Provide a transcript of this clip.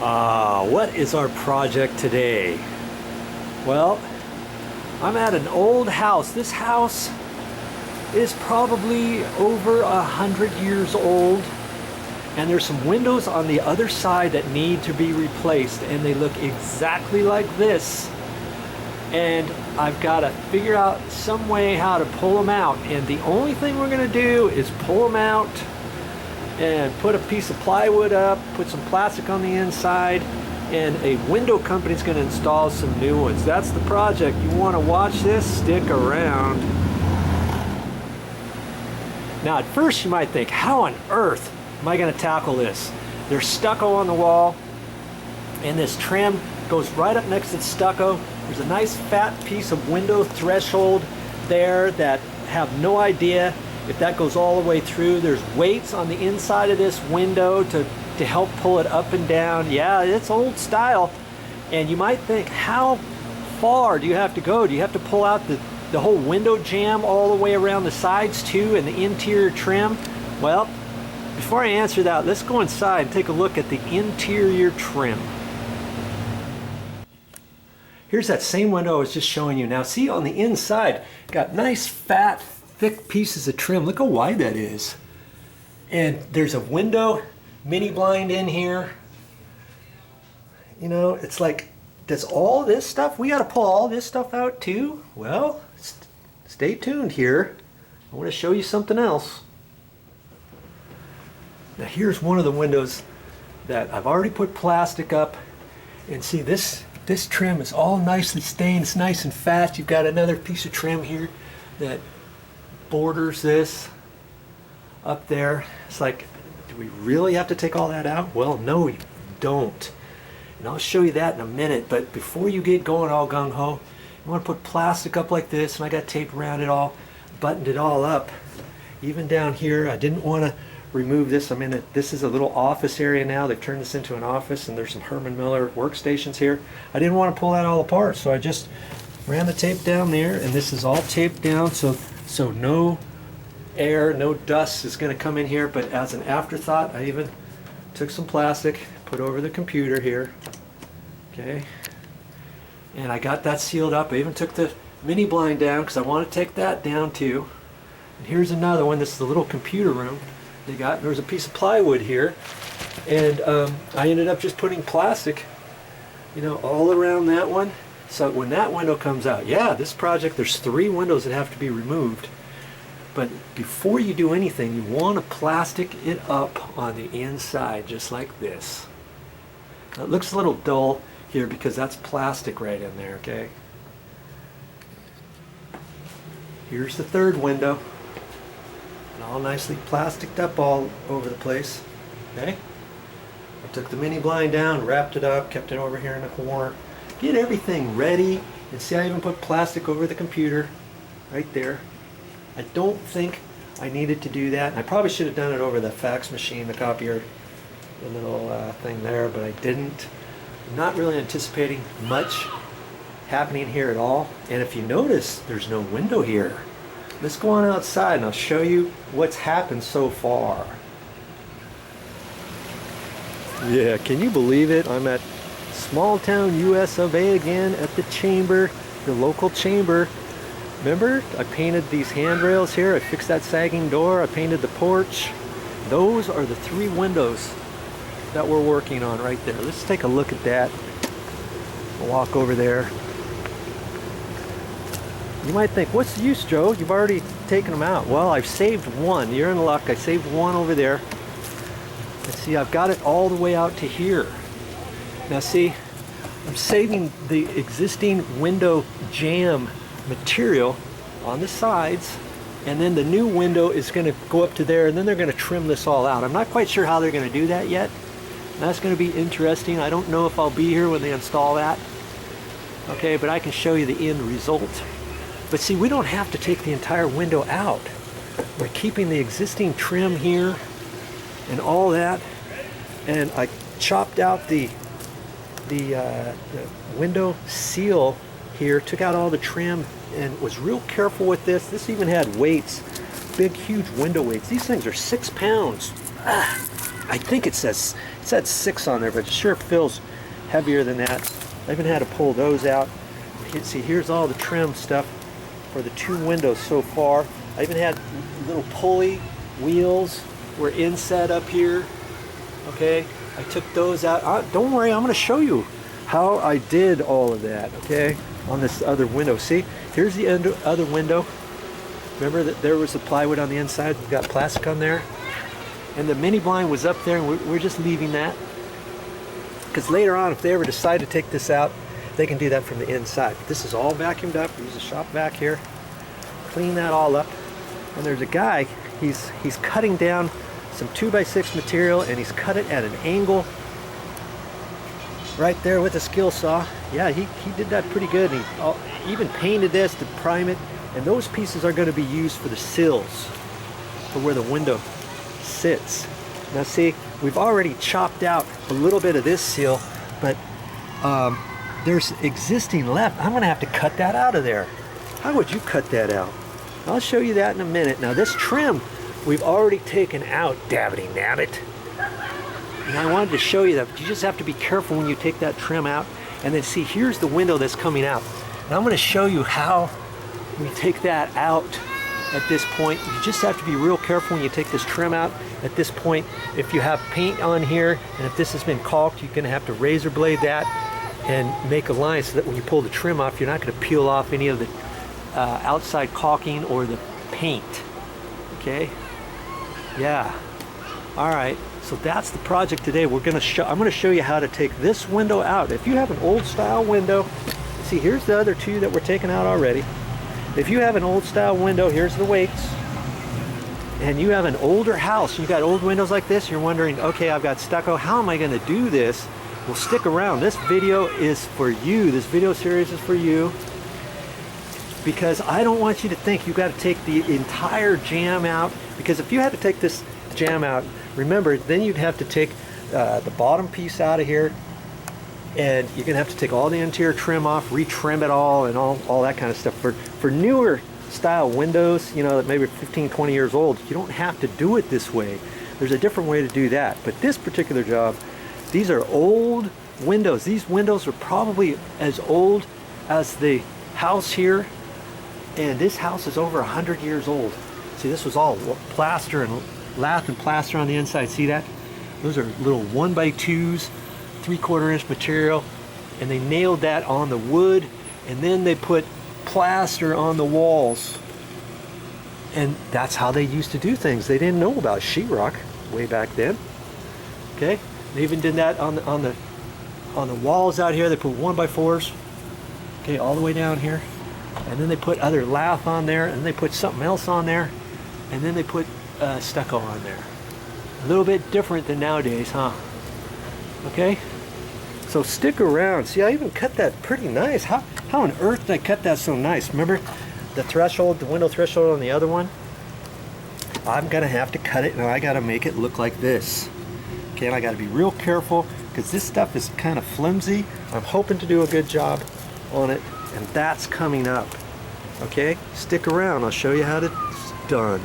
What is our project today? Well, I'm at an old house. This house is probably over 100 years old, and there's some windows on the other side that need to be replaced, and they look exactly like this. And I've got to figure out some way how to pull them out, and the only thing we're going to do is pull them out and put a piece of plywood up, put some plastic on the inside, and a window company is going to install some new ones. That's the project. You want to watch this? Stick around. Now at first you might think, how on earth am I going to tackle this? There's stucco on the wall, and this trim goes right up next to the stucco. There's a nice fat piece of window threshold there that have no idea if that goes all the way through. There's weights on the inside of this window to help pull it up and down. Yeah, it's old style. And you might think, how far do you have to go? Do you have to pull out the whole window jamb all the way around the sides too, and the interior trim? Well, before I answer that, let's go inside and take a look at the interior trim. Here's that same window I was just showing you. Now see, on the inside, got nice fat thick pieces of trim. Look how wide that is. And there's a window mini blind in here. You know, it's like, does all this stuff, we got to pull all this stuff out too? Well, stay tuned here. I want to show you something else. Now here's one of the windows that I've already put plastic up, and see this trim is all nicely stained. It's nice and fat. You've got another piece of trim here that borders this up there. It's like, do we really have to take all that out? Well, no, you don't. And I'll show you that in a minute, but before you get going all gung-ho, you want to put plastic up like this, and I got tape around it all, buttoned it all up. Even down here, I didn't want to remove this. I'm in this is a little office area now. They've turned this into an office, and there's some Herman Miller workstations here. I didn't want to pull that all apart, so I just ran the tape down there, and this is all taped down so no air, no dust is going to come in here. But as an afterthought, I even took some plastic, put over the computer here, okay, and I got that sealed up. I even took the mini blind down because I want to take that down too. And here's another one. This is the little computer room they got. There's a piece of plywood here, and I ended up just putting plastic, you know, all around that one. So when that window comes out, yeah, this project, there's 3 windows that have to be removed. But before you do anything, you want to plastic it up on the inside, just like this. Now, it looks a little dull here because that's plastic right in there, okay? Here's the 3rd window. And all nicely plasticed up all over the place, okay? I took the mini blind down, wrapped it up, kept it over here in the corner. Get everything ready, and see, I even put plastic over the computer right there. I don't think I needed to do that. I probably should have done it over the fax machine, the copier, the little thing there, but I didn't. I'm not really anticipating much happening here at all. And if you notice, there's no window here. Let's go on outside and I'll show you what's happened so far. Yeah, can you believe it? I'm at small town US of A again at the chamber, the local chamber. Remember, I painted these handrails here, I fixed that sagging door, I painted the porch. Those are the 3 windows that we're working on right there. Let's take a look at that. I'll walk over there. You might think, what's the use, Joe? You've already taken them out. Well, I've saved one. You're in luck. I saved one over there. And see, I've got it all the way out to here. Now see, I'm saving the existing window jamb material on the sides, and then the new window is going to go up to there, and then they're going to trim this all out. I'm not quite sure how they're going to do that yet. That's going to be interesting. I don't know if I'll be here when they install that. Okay, but I can show you the end result. But see, we don't have to take the entire window out. We're keeping the existing trim here and all that, and I chopped out the window seal here, took out all the trim, and was real careful with this. This even had weights, big huge window weights. These things are 6 pounds. I think it said 6 on there, but it sure feels heavier than that. I even had to pull those out. See, here's all the trim stuff for the 2 windows so far. I even had little pulley wheels were inset up here. Okay, I took those out. Don't worry, I'm going to show you how I did all of that. Okay, on this other window. See, here's the other window. Remember that there was the plywood on the inside. We've got plastic on there. And the mini blind was up there, and we're just leaving that. Because later on, if they ever decide to take this out, they can do that from the inside. But this is all vacuumed up. Use a shop vac here. Clean that all up. And there's a guy, he's cutting down some 2x6 material, and he's cut it at an angle right there with a skill saw. Yeah, he did that pretty good. He even painted this to prime it. And those pieces are going to be used for the sills, for where the window sits. Now see, we've already chopped out a little bit of this sill, but there's existing left. I'm going to have to cut that out of there. How would you cut that out? I'll show you that in a minute. Now this trim, we've already taken out, dabbity nabbit. And I wanted to show you that, but you just have to be careful when you take that trim out. And then see, here's the window that's coming out. And I'm going to show you how we take that out at this point. You just have to be real careful when you take this trim out at this point. If you have paint on here, and if this has been caulked, you're going to have to razor blade that and make a line so that when you pull the trim off, you're not going to peel off any of the outside caulking or the paint. Okay? Yeah. All right. So that's the project today. I'm going to show you how to take this window out. If you have an old style window, see, here's the other 2 that were taken out already. If you have an old style window, here's the weights, and you have an older house, you've got old windows like this, you're wondering, okay, I've got stucco, how am I going to do this? Well, stick around. This video is for you. This video series is for you, because I don't want you to think you've got to take the entire jamb out, because if you had to take this jamb out, remember, then you'd have to take the bottom piece out of here, and you're going to have to take all the interior trim off, retrim it all, and all that kind of stuff. For newer style windows, you know, that maybe 15, 20 years old, you don't have to do it this way. There's a different way to do that. But this particular job, these are old windows. These windows are probably as old as the house here, and this house is over 100 years old. See, this was all plaster and lath and plaster on the inside. See that? Those are little 1x2s. 3/4 inch material, and they nailed that on the wood, and then they put plaster on the walls, and that's how they used to do things. They didn't know about sheetrock way back then. Okay, they even did that on the walls out here. They put 1x4s, okay, all the way down here, and then they put other lath on there, and they put something else on there, and then they put stucco on there. A little bit different than nowadays, huh? Okay, so stick around. See, I even cut that pretty nice. How on earth did I cut that so nice? Remember the threshold, the window threshold on the other one? I'm gonna have to cut it, and I gotta make it look like this. Okay, and I gotta be real careful, because this stuff is kind of flimsy. I'm hoping to do a good job on it, and that's coming up. Okay, stick around. I'll show you how it's done.